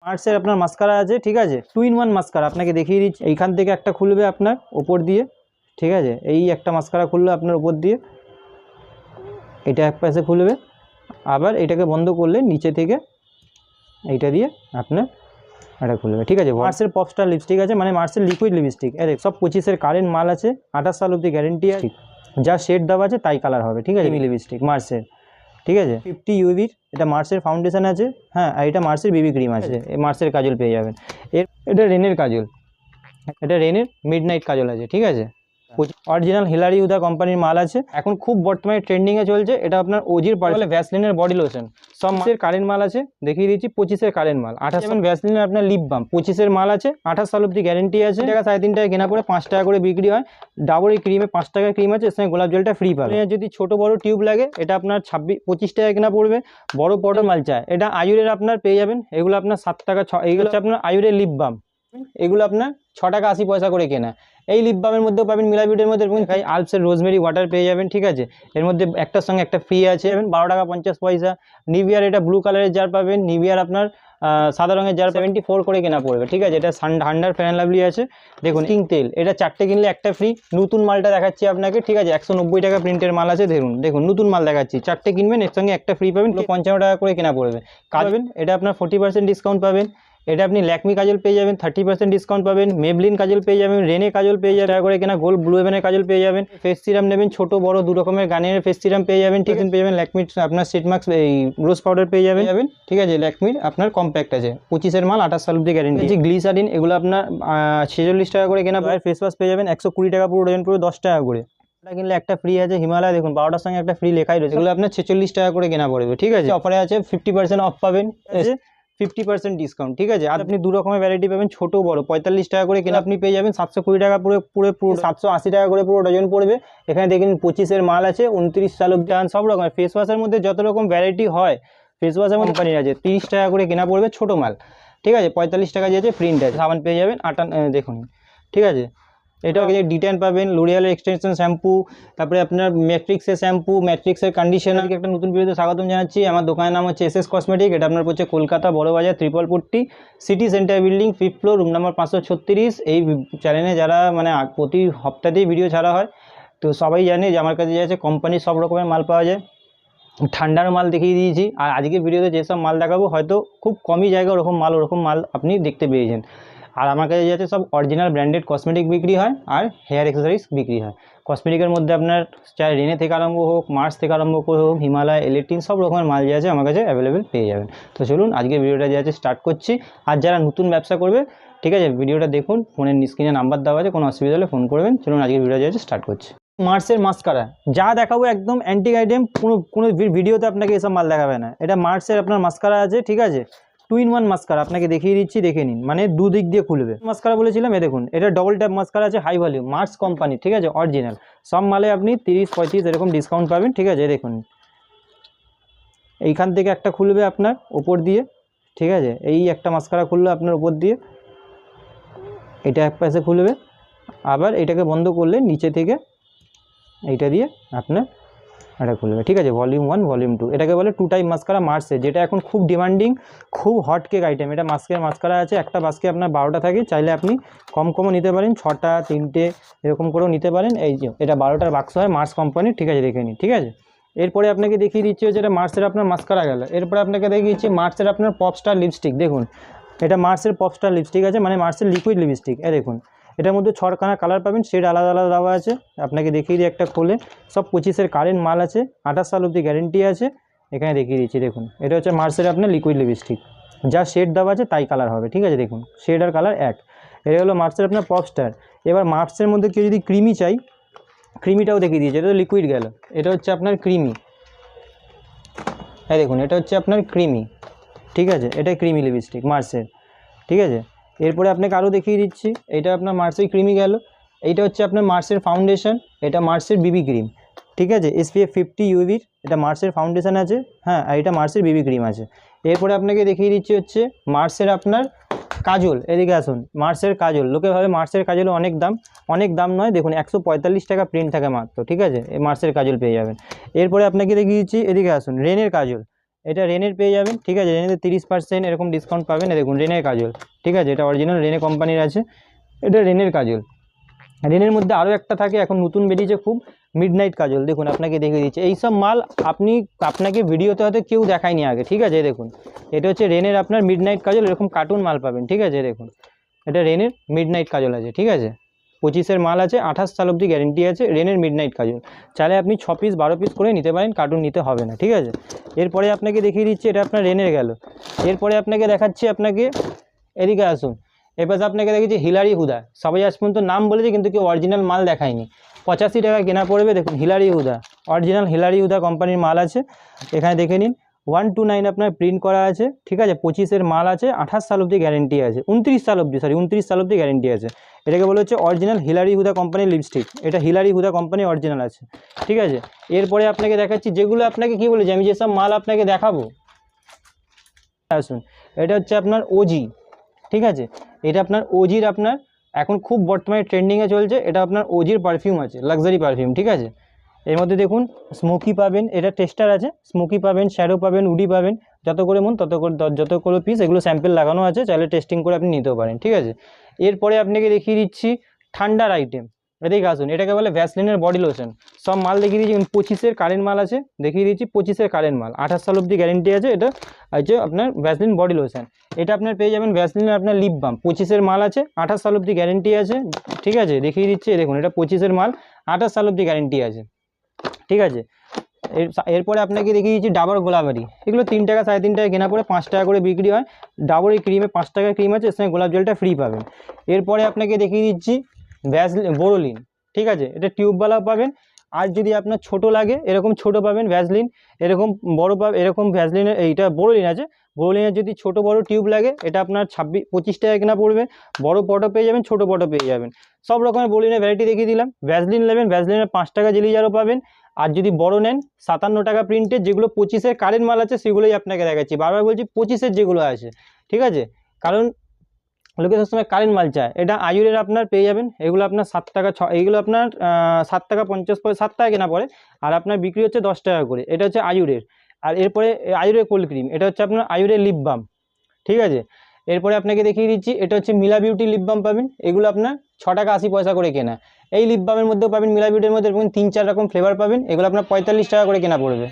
মার্সের আপনার মাস্কারা আছে, ঠিক আছে, 2-in-1 মাস্কারা আপনাকে দেখিয়ে দিচ্ছি। এইখান থেকে একটা খুলবে আপনার ওপর দিয়ে, ঠিক আছে, এই একটা মাস্কারা খুলবে আপনার ওপর দিয়ে, এটা এক পাশে খুলবে, আবার এটাকে বন্ধ করলে নিচে থেকে এইটা দিয়ে আপনার এটা খুলবে, ঠিক আছে। মার্সের পপস্টার লিপস্টিক আছে, মানে মার্সের লিকুইড লিপস্টিক, এর সব 25-এর কারেন্ট মাল আছে, 28 সাল অবধি গ্যারেন্টি আছে, যা শেড দেওয়া আছে তাই কালার হবে, ঠিক আছে। লিপস্টিক মার্সের, ঠিক আছে, 50 ইউভির, এটা মার্সের ফাউন্ডেশন আছে, হ্যাঁ, আর এটা মার্সের বিবি ক্রিম আছে, মার্সের কাজল পেয়ে যাবেন। এটা রেনের কাজল, এটা রেনের মিডনাইট কাজল আছে, ঠিক আছে। অরিজিনাল হিলারি হুদা কোম্পানির মাল আছে, এখন খুব বর্তমানে ট্রেন্ডিংয়ে চলছে। এটা আপনার ওজির বলে ভ্যাসলিনের বডি লোশন, সব মাসের কারেন্ট মাল আছে, দেখিয়ে দিচ্ছি। 25-এর কারেন্ট মাল, 28 ভ্যাসলিনের আপনার লিপ বাম, 25-এর মাল আছে, 28 সাল অবধি গ্যারেন্টি আছে। টাকা 3.5 টাকা কেনা পড়ে 5 টাকা করে বিক্রি হয়। ডাবল ক্রিমে 5 টাকার ক্রিম আছে, এর সঙ্গে গোলাপ জলটা ফ্রি পাবে। যদি ছোটো বড় টিউব লাগে, এটা আপনার 25 টাকা কেনা পড়বে। বড় বড় মাল চায়, এটা আয়ুরের আপনার পেয়ে যাবেন, এগুলো আপনার 7 টাকা। এইগুলো হচ্ছে আপনার আয়ুরের লিপ বাম, এগুলো আপনার 6 টাকা 80 পয়সা করে কেনা। এই লিপ বামের মধ্যেও পাবেন, মিলাবিটের মধ্যে পাবেন, আলপসের রোজমেরি ওয়াটার পেয়ে যাবেন, ঠিক আছে। এর মধ্যে একটার সঙ্গে একটা ফ্রি আছে, 12 টাকা 50 পয়সা। নিভিয়ার এটা ব্লু কালারের জার পাবেন, নিভিয়ার আপনার সাদা রঙের জার 74 করে কেনা পড়বে, ঠিক আছে। এটা হান্ডার ফেয়ার অ্যান্ড লাভলি আছে। দেখুন কিং তেল, এটা 4টে কিনলে একটা ফ্রি। নতুন মালটা দেখাচ্ছি আপনাকে, ঠিক আছে, 190 টাকা প্রিন্টের মাল আছে। দেখুন নতুন মাল দেখাচ্ছি, 4টে কিনবেন, এর সঙ্গে একটা ফ্রি পাবেন, 55 টাকা করে কেনা পড়বে। পাবেন এটা আপনার 40% ডিসকাউন্ট পাবেন। এটা আপনি ল্যাকমি কাজল পেয়ে যাবেন, 30% ডিসকাউন্ট পাবেন। মেবলিন কাজল পেয়ে যাবেন, রেনে কাজল পেয়ে যাবেন, টাকা করে কেনা গোল্ড ব্লু হেভেনের কাজল পেয়ে যাবেন। ফেস সিরাম নেবেন, ছোট বড় দু রকমের গানের ফেস সিরাম পেয়ে যাবেন, ঠিক আছে। পেয়ে যাবেন ল্যাকমির আপনার সিট মাস্ক, এই রোজ পাউডার পেয়ে যাবেন, ঠিক আছে। ল্যাকমির আপনার কম্প্যাক্ট আছে, 25-এর মাল, 28 সাল অবধি গ্যারেন্টি আছে। গ্লিসারিন, এগুলো আপনার 46 টাকা করে কেনা পড়ে। ফেস ওয়াশ পেয়ে যাবেন 120 টাকা পুরো ডজন, পুরো 10 টাকা করে। এটা কিনলে একটা ফ্রি আছে। হিমালয় দেখুন 12টার সঙ্গে একটা ফ্রি লেখাই রয়েছে, এগুলো আপনার 46 টাকা করে কেনা পড়বে, ঠিক আছে। অফারে আছে 50% অফ পাবেন, 50% ডিসকাউন্ট, ঠিক আছে। আর আপনি দু রকমের ভ্যারাইটি পাবেন, ছোট বড়। 45 টাকা করে কেনা আপনি পেয়ে যাবেন 720 টাকা পুরো 780 টাকা করে পুরো ডজন পড়বে। এখানে দেখেন 25-এর মাল আছে, 29 সাল অবধি সব রকমের। ফেস ওয়াশের মধ্যে যত রকম ভ্যারাইটি হয়, ফেস ওয়াশের কোম্পানির আছে, 30 টাকা করে কেনা পড়বে ছোটো মাল, ঠিক আছে। 45 টাকা যে আছে প্রিন্ট আছে। সাবান পেয়ে যাবেন 58, দেখুন, ঠিক আছে। এটাও ডিটেন পাবেন, লোরিয়ালের এক্সটেনশন শ্যাম্পু, তারপরে আপনার ম্যাট্রিক্সের শ্যাম্পু, ম্যাট্রিক্সের কন্ডিশনার। একটা নতুন ভিডিওতে স্বাগতম জানাচ্ছি। আমার দোকানের নাম হচ্ছে SS কসমেটিক। এটা আপনার হচ্ছে Kolkata Burrabazar Tripalpatti city centre building, 5th floor, room number 536। এই চ্যানেলে যারা মানে প্রতি সপ্তাহতেই ভিডিও ছাড়া হয়, তো সবাই জানে যে আমার কাছে যে আছে কোম্পানির সব রকমের মাল পাওয়া যায়। ঠান্ডার মাল দেখিয়ে দিয়েছি, আর আজকের ভিডিওতে যেসব মাল দেখাবো হয়তো খুব কমই জায়গায় ওরকম মাল আপনি দেখতে পেয়েছেন। আর আমার কাছে যাতে সব অরিজিনাল ব্র্যান্ডেড কসমেটিক বিক্রি হয় আর হেয়ার অ্যাক্সেসরিজ বিক্রি হয়। কসমেটিকের মধ্যে আপনার চাই রেনে থেকে আরম্ভ হোক, মার্স থেকে আরম্ভ করে হোক, হিমালয়, এলেটিন, সব রকমের মাল যে আছে আমার কাছে অ্যাভেলেবেল পেয়ে যাবেন। তো চলুন আজকের ভিডিওটা যে আছে স্টার্ট করছি। আর যারা নতুন ব্যবসা করবে, ঠিক আছে, ভিডিওটা দেখুন, ফোনের স্ক্রিনে নাম্বার দেওয়া আছে, কোনো অসুবিধা হলে ফোন করবেন। চলুন আজকের ভিডিওটা যে আছে স্টার্ট করছি। মার্সের মাস্কারা যা দেখাবো একদম অ্যান্টিক আইটেম, কোনো ভিডিওতে আপনাকে এসব মাল দেখাবে না। এটা মার্সের আপনার মাস্কারা আছে, ঠিক আছে, 2-in-1 মাস্কারা আপনাকে দেখিয়ে দিচ্ছি, দেখে নিন, মানে দুদিক দিয়ে খুলবে। মাস্কারা বলেছিলাম, এ দেখুন, এটা ডবল ট্যাপ মাস্কারা আছে, হাই ভলিউম, মার্স কোম্পানি, ঠিক আছে, অরিজিনাল। সব মালে আপনি 30-35 এরকম ডিসকাউন্ট পাবেন, ঠিক আছে। দেখুন এইখান থেকে একটা খুলবে আপনার ওপর দিয়ে, ঠিক আছে, এই একটা মাস্কারা খুললো আপনার ওপর দিয়ে, এটা এক পাশে খুলবে, আবার এটাকে বন্ধ করলে নিচে থেকে এইটা দিয়ে আপনার এটা খুলবে, ঠিক আছে। ভলিউম 1, ভলিউম 2, এটাকে বলে 2 টাইপ মাস্কারা মার্সের, যেটা এখন খুব ডিমান্ডিং, খুব হট কেক আইটেম। এটা মাস্কারা আছে, একটা বাস্কে আপনার 12টা থাকে, চাইলে আপনি কমও নিতে পারেন, 6টা 3টে এরকম করেও নিতে পারেন। এই যে এটা 12টার বাক্স হয়, মার্স কোম্পানির, ঠিক আছে, দেখে নিন, ঠিক আছে। এরপরে আপনাকে দেখিয়ে দিচ্ছি হচ্ছে এটা মার্সের আপনার মাস্কারা গেল। এরপরে আপনাকে দেখিয়ে দিচ্ছি মার্সের আপনার পপস্টার লিপস্টিক। দেখুন এটা মার্সের পপস্টার লিপস্টিক আছে, মানে মার্সের লিকুইড লিপস্টিক। দেখুন এটার মধ্যে 6খানা কালার পাবেন, শেড আলাদা আলাদা দেওয়া আছে। আপনাকে দেখিয়ে দিই একটা খোলে, সব 25-এর কারেন্ট মাল আছে, 28 সাল অবধি গ্যারেন্টি আছে। এখানে দেখিয়ে দিচ্ছি, দেখুন এটা হচ্ছে মার্সের আপনার লিকুইড লিপস্টিক, যা শেড দেওয়া আছে তাই কালার হবে, ঠিক আছে। দেখুন শেড আর কালার এক। এটা হলো মার্সের আপনার পপস্টার। এবার মার্সের মধ্যে কেউ যদি ক্রিমি চাই, ক্রিমিটাও দেখিয়ে দিয়েছে। এটা তো লিকুইড গেল, এটা হচ্ছে আপনার ক্রিমি। দেখুন এটা হচ্ছে আপনার ক্রিমি, ঠিক আছে, এটা ক্রিমি লিপস্টিক মার্সের, ঠিক আছে। এরপরে আপনাকে আরও দেখিয়ে দিচ্ছি, এটা আপনার মার্সের ক্রিমি গেল। এইটা হচ্ছে আপনার মার্সের ফাউন্ডেশন, এটা মার্সের বিবি ক্রিম, ঠিক আছে, SPF 50 UVর, এটা মার্সের ফাউন্ডেশন আছে, হ্যাঁ, আর এটা মার্সের বিবি ক্রিম আছে। এরপরে আপনাকে দেখিয়ে দিচ্ছি হচ্ছে মার্সের আপনার কাজল। এদিকে আসুন, মার্সের কাজল। লোকে ভাবে মার্সের কাজল অনেক দাম নয়, দেখুন 145 টাকা প্রিন্ট থাকে মাত্র, ঠিক আছে। এই মার্সের কাজল পেয়ে যাবেন। এরপরে আপনাকে দেখিয়ে দিচ্ছি, এদিকে আসুন, রেনের কাজল। এটা রেনের পেয়ে যাবেন, ঠিক আছে, রেনেতে 30% এরকম ডিসকাউন্ট পাবেন। দেখুন রেনের কাজল, ঠিক আছে, এটা অরিজিনাল রেনে কোম্পানির আছে, এটা রেনের কাজল। রেনের মধ্যে আরও একটা থাকে, এখন নতুন বেরিয়েছে খুব, মিডনাইট কাজল। দেখুন আপনাকে দেখিয়ে দিচ্ছে, এইসব মাল আপনাকে ভিডিওতে হয়তো কেউ দেখায়নি আগে, ঠিক আছে। দেখুন এটা হচ্ছে রেনের আপনার মিডনাইট কাজল, এরকম কার্টুন মাল পাবেন, ঠিক আছে। দেখুন এটা রেনের মিডনাইট কাজল আছে, ঠিক আছে, 25-এর মাল আছে, 28 সাল অবধি গ্যারেন্টি আছে, রেনের মিডনাইট কাজল। চাইলে আপনি 6 পিস 12 পিস করে নিতে পারেন, কার্টুন নিতে হবে না, ঠিক আছে। এরপরে আপনাকে দেখিয়ে দিচ্ছি, এটা আপনার রেনের গেল। এরপরে আপনাকে দেখাচ্ছি, আপনাকে এদিকে আসুন, এবার আপনাকে দেখেছি হিলারি হুদা, সবাই আজ পর্যন্ত নাম বলেছে কিন্তু কেউ অরিজিনাল মাল দেখায়নি। 85 টাকা কেনা পড়বে। দেখুন হিলারি হুদা, অরিজিনাল হিলারি হুদা কোম্পানির মাল আছে, এখানে দেখে নিন। 129 আপনার প্রিন্ট করা আছে, ঠিক আছে, 25-এর মাল আছে, 28 সাল অবধি গ্যারেন্টি আছে, 29 সাল অবধি গ্যারেন্টি আছে। এটাকে বলা হচ্ছে অরিজিনাল হিলারি হুদা কোম্পানির লিপস্টিক, এটা হিলারি হুদা কোম্পানি অরিজিনাল আছে, ঠিক আছে। এরপরে আপনাকে দেখাচ্ছি, যেগুলো আপনাকে কী বলেছি আমি, যেসব মাল আপনাকে দেখাবো, আসুন, এটা হচ্ছে আপনার ওজি, ঠিক আছে, এটা আপনার ওজির, আপনার এখন খুব বর্তমানে ট্রেন্ডিংয়ে চলছে, এটা আপনার ওজির পারফিউম আছে, লাক্সারি পারফিউম, ঠিক আছে। এর মধ্যে দেখুন স্মোকি পাবেন, এটা টেস্টার আছে, স্মোকি পাবেন, শ্যাডো পাবেন, উডি পাবেন, যত করে মন যত করে পিস, এগুলো স্যাম্পল লাগানো আছে, চাইলে টেস্টিং করে আপনি নিতেও পারেন, ঠিক আছে। এরপরে আপনাকে দেখিয়ে দিচ্ছি ঠান্ডার আইটেম, এদিকে আসুন, এটাকে বলে ভ্যাসলিনের বডি লোশন, সব মাল দেখিয়ে দিচ্ছি। 25-এর কারেন্ট মাল আছে, দেখিয়ে দিচ্ছি 25-এর কারেন্ট মাল, 28 সাল অবধি গ্যারেন্টি আছে। এটা আছে আপনার ভ্যাসলিন বডি লোশন, এটা আপনার পেয়ে যাবেন ভ্যাসলিনের আপনার লিপ বাম, 25-এর মাল আছে, 28 সাল অবধি গ্যারেন্টি আছে, ঠিক আছে, দেখিয়ে দিচ্ছি। দেখুন এটা 25-এর মাল, 28 সাল অবধি গ্যারেন্টি আছে, ঠিক আছে। এরপরে আপনাকে দেখিয়ে দিচ্ছি ডাবর গোলাবারি, এগুলো 3 টাকা 3.5 টাকা কেনা পড়ে 5 টাকা করে বিক্রি হয়। ডাবর এই ক্রিমে 5 টাকার ক্রিম আছে, এর সঙ্গে গোলাপ জলটা ফ্রি পাবেন। এরপরে আপনাকে দেখিয়ে দিচ্ছি বোরোলিন, ঠিক আছে, এটা টিউবওয়ালা পাবেন, আর যদি আপনার ছোট লাগে এরকম ছোট পাবেন ভ্যাসলিন, এরকম বড় পাবেন, এরকম ভ্যাসলিনের এইটা বোরোলিন আছে, বোরোলিনের যদি ছোট বড় টিউব লাগে, এটা আপনার 25 টাকা কেনা পড়বে, বড় পটও পেয়ে যাবেন, ছোট পটও পেয়ে যাবেন, সব রকমের বোরোলিনের ভ্যারাইটি দেখিয়ে দিলাম। ভ্যাসলিন নেবেন, ভ্যাসলিনের 5 টাকা জেলি জারও পাবেন, আর যদি বড় নেন 57 টাকা প্রিন্টের, যেগুলো 25-এর কারেন্ট মাল আছে সেগুলোই আপনাকে দেখাচ্ছি, বারবার বলছি 25-এর যেগুলো আছে, ঠিক আছে, কারণ লোকে সবসময় কারেন্ট মাল চায়। এটা আয়ুরের আপনার পেয়ে যাবেন, এগুলো আপনার 7 টাকা, এইগুলো আপনার 7 টাকা 50 পয়সা, 7 টাকা কেনা পড়ে, আর আপনার বিক্রি হচ্ছে 10 টাকা করে, এটা হচ্ছে আয়ুরের। আর এরপরে আয়ুরের কোল্ড ক্রিম, এটা হচ্ছে আপনার আয়ুরের লিপ বাম, ঠিক আছে। এরপরে আপনাকে দেখিয়ে দিচ্ছি, এটা হচ্ছে মিলা বিউটি লিপ বাম পাবেন, এগুলো আপনার 6 টাকা 80 পয়সা করে কেনা। এই লিপ বামের মধ্যেও পাবেন, মিলা বিউটির মধ্যে এরকম 3-4 রকম ফ্লেভার পাবেন, এগুলো আপনার 45 টাকা করে কেনা পড়বে,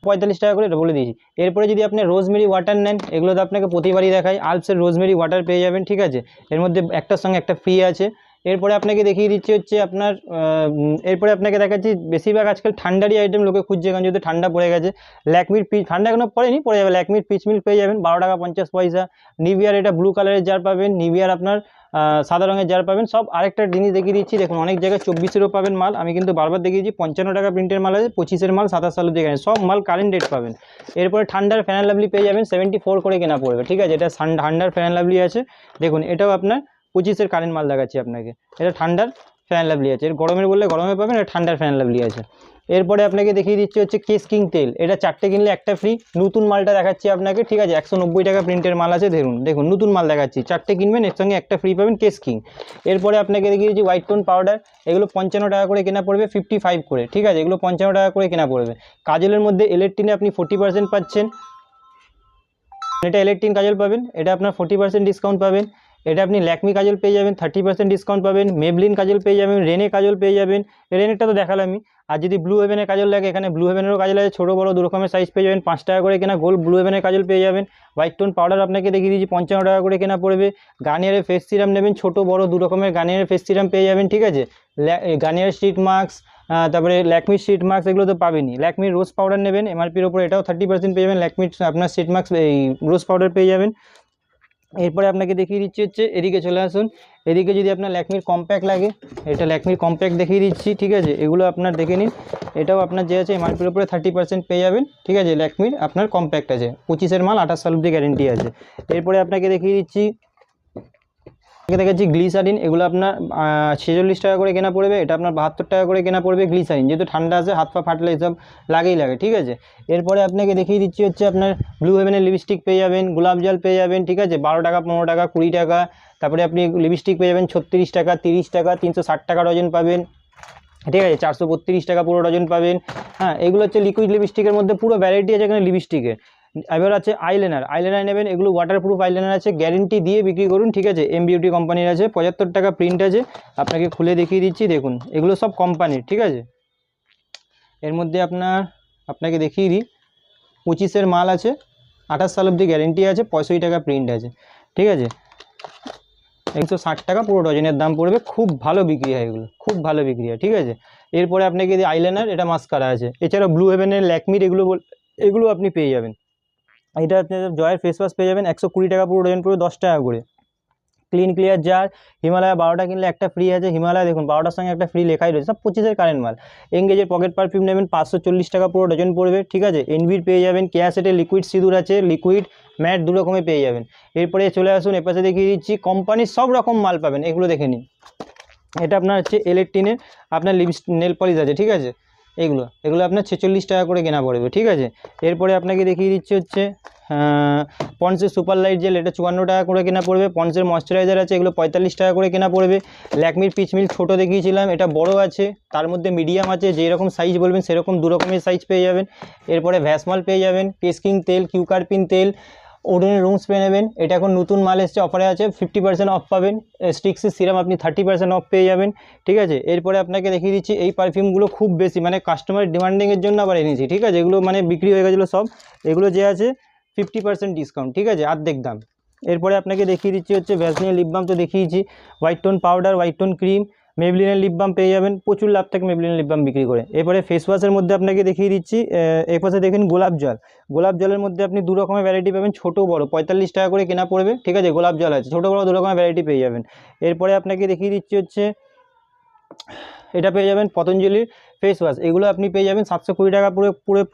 45 টাকা করে, এটা বলে দিয়েছি। এরপরে যদি আপনি রোজমেরি ওয়াটার নেন, এগুলো তো আপনাকে প্রতিবারই দেখাই, আলপসের রোজমেরি ওয়াটার পেয়ে যাবেন, ঠিক আছে, এর মধ্যে একটার সঙ্গে একটা ফ্রি আছে। এরপরে আপনাকে দেখিয়ে দিচ্ছি হচ্ছে আপনার এরপরে আপনাকে দেখাচ্ছি, বেশিরভাগ আজকাল ঠান্ডারই আইটেম লোকে খুঁজছে, কারণ যেহেতু ঠান্ডা পড়ে গেছে, ল্যাকমির পিচ, ঠান্ডা এখনো পড়েনি, পড়ে যাবে, ল্যাকমির পিচ মিল্ক পেয়ে যাবেন 12 টাকা 50 পয়সা। নিভিয়ার এটা ব্লু কালারের জার পাবেন, নিভিয়ার আপনার সাদা রঙের জার পাবেন। সব আরেকটা জিনিস দেখিয়ে দিচ্ছি, দেখুন অনেক জায়গায় 24-এরও পাবেন মাল, আমি কিন্তু বারবার দেখিয়েছি 55 টাকা প্রিন্টের মাল আছে, 25-এর মাল 27 সাল অবধি গ্যারেন্টি, সব মাল কারেন্ট ডেট পাবেন। এরপরে ঠান্ডার ফ্যান লাভলি পেয়ে যাবেন, 74 করে কেনা পড়বে, ঠিক আছে, এটা ঠান্ডার ফ্যান লাভলি আছে, দেখুন এটাও আপনার 25-এর কারেন্ট মাল দেখাচ্ছি আপনাকে, এটা ঠান্ডার ফ্যান লাভলি আছে, এর গরমের বললে গরমে পাবেন, এটা ঠান্ডার ফ্যান লাভলি আছে। এরপরে আপনাকে দেখিয়ে দিচ্ছি হচ্ছে কেস কিং তেল, এটা 4টে কিনলে একটা ফ্রি, নতুন মালটা দেখাচ্ছি আপনাকে, ঠিক আছে, 190 টাকা প্রিন্টের মাল আছে, দেখুন নতুন মাল দেখাচ্ছি, 4টে কিনবেন এর সঙ্গে একটা ফ্রি পাবেন, কেস কিং। এরপরে আপনাকে দেখিয়ে দিচ্ছি হোয়াইট টোন পাউডার, এগুলো 55 টাকা করে কেনা পড়বে, 55 করে, ঠিক আছে, এগুলো 55 টাকা করে কেনা পড়বে। কাজলের মধ্যে ইলেকট্রিনে আপনি 40% পাচ্ছেন, এটা ইলেকট্রিন কাজল পাবেন, এটা আপনার 40% ডিসকাউন্ট পাবেন। এটা আপনি ল্যাকমি কাজল পেয়ে যাবেন, 30% ডিসকাউন্ট পাবেন। মেবলিন কাজল পেয়ে যাবেন, রেনে কাজল পেয়ে যাবেন, রেনেরটা তো দেখালামই। আর যদি ব্লু হেভেনের কাজল লাগে, এখানে ব্লু হেভেনেরও কাজল আছে, ছোটো বড়ো দু রকমের সাইজ পেয়ে যাবেন, 5 টাকা করে কেনা গোল্ড ব্লু হেভেনের কাজল পেয়ে যাবেন। হোয়াইট টোন পাউডার আপনাকে দেখিয়ে দিয়েছি 55 টাকা করে কেনা পড়বে। গার্নিয়ারের ফেস সিরাম নেবেন, ছোটো বড়ো দু রকমের গার্নিয়ারের ফেস সিরাম পেয়ে যাবেন, ঠিক আছে। গার্নিয়ার স্ট্রিট মাস্ক, তারপরে ল্যাকমির স্ট্রিট মাস্ক, এগুলো তো পাবেনই। ল্যাকমির রোজ পাউডার নেবেন, এমআরপির ওপর এটাও 30% পেয়ে যাবেন, ল্যাকমির আপনার স্ট্রিট মাস্ক এই রোজ পাউডার পেয়ে যাবেন। এরপরে আপনাকে দেখিয়ে দিচ্ছি হচ্ছে, এদিকে চলে আসুন, এদিকে যদি আপনার ল্যাকমির কম্প্যাক্ট লাগে, এটা ল্যাকমির কম্প্যাক্ট দেখিয়ে দিচ্ছি, ঠিক আছে, এগুলো আপনার দেখে নিন, এটাও আপনার যে আছে এমআরপির উপরে 30% পেয়ে যাবেন, ঠিক আছে, ল্যাকমির আপনার কম্প্যাক্ট আছে, 25-এর মাল 28 সাল অবধি গ্যারেন্টি আছে। এরপরে আপনাকে দেখিয়ে দিচ্ছি, দেখাচ্ছি গ্লিসারিন, এগুলো আপনার 46 টাকা করে কেনা পড়বে, এটা আপনার 72 টাকা করে কেনা পড়বে গ্লিসারিন, যেহেতু ঠান্ডা আছে, হাত পা ফাটলে এসব লাগে, ঠিক আছে। এরপরে আপনাকে দেখিয়ে দিচ্ছি হচ্ছে আপনার ব্লু হেভেনের লিপস্টিক পেয়ে যাবেন, গোলাপ জল পেয়ে যাবেন, ঠিক আছে, 12 টাকা 15 টাকা 20 টাকা। তারপরে আপনি লিপস্টিক পেয়ে যাবেন 36 টাকা 30 টাকা, 360 টাকা ডজন পাবেন। ঠিক আছে, 432 টাকা পুরো ডজন পাবেন। হ্যাঁ, এগুলো হচ্ছে লিকুইড লিপস্টিকের মধ্যে পুরো ভ্যারাইটি আছে এখানে লিপস্টিকের। এবার আছে আইলাইনার নেবেন, এগুলো ওয়াটারপ্রুফ আইলাইনার আছে, গ্যারেন্টি দিয়ে বিক্রি করুন। ঠিক আছে, এম বিউটি কোম্পানির আছে, 75 টাকা প্রিন্ট আছে, আপনাকে খুলে দেখিয়ে দিচ্ছি। দেখুন এগুলো সব কোম্পানির। ঠিক আছে, এর মধ্যে আপনাকে দেখিয়ে দিই, 25-এর মাল আছে, 28 সাল অবধি গ্যারেন্টি আছে, 65 টাকা প্রিন্ট আছে। ঠিক আছে, 160 টাকা পুরো ডজনের দাম পড়বে, খুব ভালো বিক্রি হয় এগুলো, খুব ভালো বিক্রি হয়। ঠিক আছে, এরপরে আপনাকে যদি আইলাইনার, এটা মাস্কারা আছে, এছাড়া ব্লু হেভেনের, ল্যাকমির এগুলো আপনি পেয়ে যাবেন। এটা আপনি জয়ের ফেস ওয়াশ পেয়ে যাবেন 120 টাকা পুরো ডজন পড়বে, 10 টাকা করে। ক্লিন ক্লিয়ার জার, হিমালয়া 12টা কিনলে একটা ফ্রি আছে, হিমালয়া দেখুন 12টার সঙ্গে একটা ফ্রি লেখাই রয়েছে, সব 25-এর কারেন্ট মাল। এঙ্গেজের পকেট পারফিউম নেবেন, 540 টাকা পুরো ডজন পড়বে। ঠিক আছে, এনভির পেয়ে যাবেন, কেয়াসেটের লিকুইড সিঁদুর আছে, লিকুইড ম্যাট দু রকমের পেয়ে যাবেন। এরপরে চলে আসুন, এপাশে দেখিয়ে দিচ্ছি কোম্পানির সব রকম মাল পাবেন, এগুলো দেখে নিন। এটা আপনার হচ্ছে ইলেকট্রিনের আপনার নেল পলিশ আছে। ঠিক আছে, এগুলো আপনার 46 টাকা করে কেনা পড়বে। ঠিক আছে, এরপরে আপনাকে দেখিয়ে দিচ্ছি হচ্ছে পন্সের সুপার লাইট জেল, এটা 54 টাকা করে কেনা পড়বে। পন্সের ময়শ্চারাইজার আছে, এগুলো 45 টাকা করে কেনা পড়বে। ল্যাকমির পিচ মিল ছোটো দেখিয়েছিলাম, এটা বড় আছে, তার মধ্যে মিডিয়াম আছে, যেই রকম সাইজ বলবেন সেরকম দু রকমের সাইজ পেয়ে যাবেন। এরপরে ভ্যাসমাল পেয়ে যাবেন, কেসকিং তেল, কিউকারপিন তেল, ওডোনিল রুম স্প্রে নেবেন, এটা এখন নতুন মাল এসছে, অফারে আছে, 50% অফ পাবেন। স্টিক্সের সিরাম আপনি 30% অফ পেয়ে যাবেন। ঠিক আছে, এরপরে আপনাকে দেখিয়ে দিচ্ছি, এই পারফিউমগুলো খুব বেশি মানে কাস্টমার ডিমান্ডিংয়ের জন্য আবার এনেছি। ঠিক আছে, এগুলো মানে বিক্রি হয়ে গেছিলো সব, এগুলো যে আছে 50% ডিসকাউন্ট। ঠিক আছে, অর্ধেক দাম। এরপরে আপনাকে দেখিয়ে দিচ্ছি হচ্ছে ভ্যাসলিনের লিপ বাম, তো দেখিয়েছি, white tone powder, white tone cream, মেবলিনের লিপ বাম পেয়ে যাবেন, প্রচুর লাভ থাকে মেবলিনের লিপ বাম বিক্রি করে। এরপরে ফেস ওয়াশের মধ্যে আপনাকে দেখিয়ে দিচ্ছি, এর পাশে দেখেন গোলাপ জলের মধ্যে আপনি দু রকমের ভ্যারাইটি পাবেন, ছোটো বড়, 45 টাকা করে কেনা পড়বে। ঠিক আছে, গোলাপ জল আছে, ছোটো বড় দু রকমের ভ্যারাইটি পেয়ে যাবেন। এরপরে আপনাকে দেখিয়ে দিচ্ছি হচ্ছে এটা পেয়ে যাবেন পতঞ্জলির ফেস ওয়াশ, এগুলো আপনি পেয়ে যাবেন 720 টাকা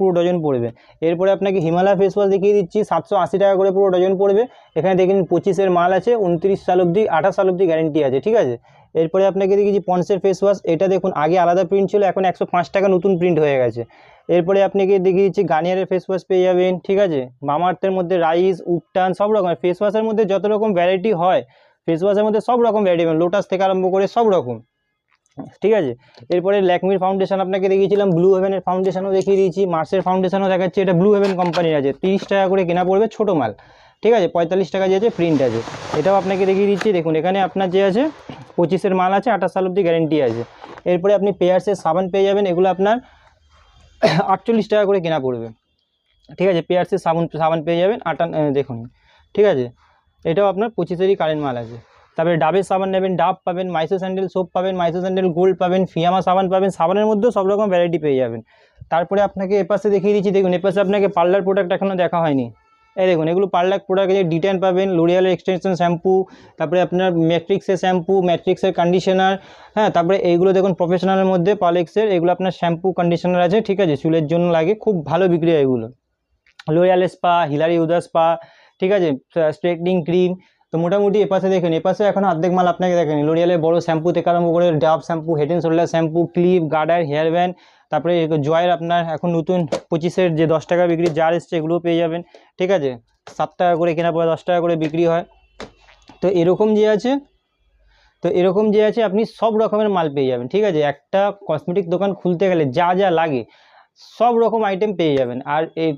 পুরো ডজন পড়বে। এরপরে আপনাকে হিমালয় ফেস ওয়াশ দেখিয়ে দিচ্ছি, 780 টাকা করে পুরো ডজন পড়বে। এখানে দেখুন 25-এর মাল আছে, 29 সাল অবধি 28 সাল অবধি গ্যারেন্টি আছে। ঠিক আছে, এরপরে আপনাকে দেখিয়েছি পন্সের ফেস ওয়াশ, এটা দেখুন আগে আলাদা প্রিন্ট ছিল, এখন 105 টাকা নতুন প্রিন্ট হয়ে গেছে। এরপরে আপনাকে দেখিয়ে দিচ্ছি গার্নিয়ারের ফেস ওয়াশ পেয়ে যাবেন। ঠিক আছে, মামাআর্থের মধ্যে রাইস, উপটান, সব রকমের ফেস ওয়াশের মধ্যে যত রকম ভ্যারাইটি হয়, ফেস ওয়াশের মধ্যে সব রকম ভ্যারাইটি পাবেন, লোটাস থেকে আরম্ভ করে সব রকম। ঠিক আছে, এরপরে ল্যাকমির ফাউন্ডেশন আপনাকে দেখিয়েছিলাম, ব্লু হেভেনের ফাউন্ডেশনও দেখিয়ে দিয়েছি, মার্সের ফাউন্ডেশনও দেখাচ্ছি, এটা ব্লু হেভেন কোম্পানির আছে, 30 টাকা করে কেনা পড়বে, ছোটো মাল। ঠিক আছে, 45 টাকা যে আছে প্রিন্ট আছে, এটাও আপনাকে দেখিয়ে দিচ্ছি। দেখুন এখানে আপনার যে আছে 25-এর মাল আছে, 28 সাল অবধি গ্যারেন্টি আছে। এরপরে আপনি পেয়ার্সের সাবান পেয়ে যাবেন, এগুলো আপনার 48 টাকা করে কেনা পড়বে। ঠিক আছে, পেয়ার্সের সাবান পেয়ে যাবেন দেখুন। ঠিক আছে, এটাও আপনার 25-এরই কারেন্ট মাল আছে। তারপরে ডাবের সাবান নেবেন, ডাব পাবেন, মাইসো স্যান্ডেল সোপ পাবেন, মাইসো স্যান্ডেল গোল্ড পাবেন, ফিয়ামা সাবান পাবেন, সাবানের মধ্যেও সব রকম ভ্যারাইটি পেয়ে যাবেন। তারপরে আপনাকে এপাশে দেখিয়ে দিচ্ছি, দেখুন এপাশে আপনাকে পার্লার প্রোডাক্ট এখনও দেখা হয়নি, এই দেখুন এগুলো পার্লার প্রোডাক্ট, ডিটেন পাবেন, লোরিয়ালের এক্সটেনশন শ্যাম্পু, তারপরে আপনার ম্যাট্রিক্সের শ্যাম্পু, ম্যাট্রিক্সের কন্ডিশনার, হ্যাঁ, তারপরে এইগুলো দেখুন প্রফেশনালের মধ্যে পালেক্সের, এগুলো আপনার শ্যাম্পু কন্ডিশনার আছে। ঠিক আছে, চুলের জন্য লাগে, খুব ভালো বিক্রি হয় এগুলো। লোরিয়াল স্পা, হিলারি উদা স্পা, ঠিক আছে, স্ট্রেটনিং ক্রিম। তো মোটামুটি এপাশে দেখেন, এপাশে এখন অর্ধেক মাল আপনাকে দেখেন, লোরিয়ালের বড় শ্যাম্পু থেকে আরম্ভ করে Dove shampoo, head and shoulder shampoo, clip, গার্ডার, হেয়ার ব্যান্ড, তারপরে জয়ের আপনার এখন নতুন 25-এর যে 10 টাকা বিক্রি জার এসছে, এগুলোও পেয়ে যাবেন। ঠিক আছে, 7 টাকা করে কেনা পড়ে 10 টাকা করে বিক্রি হয়। তো এরকম যে আছে আপনি সব রকমের মাল পেয়ে যাবেন। ঠিক আছে, একটা কসমেটিক দোকান খুলতে গেলে যা যা লাগে সব রকম আইটেম পেয়ে যাবেন। আর এই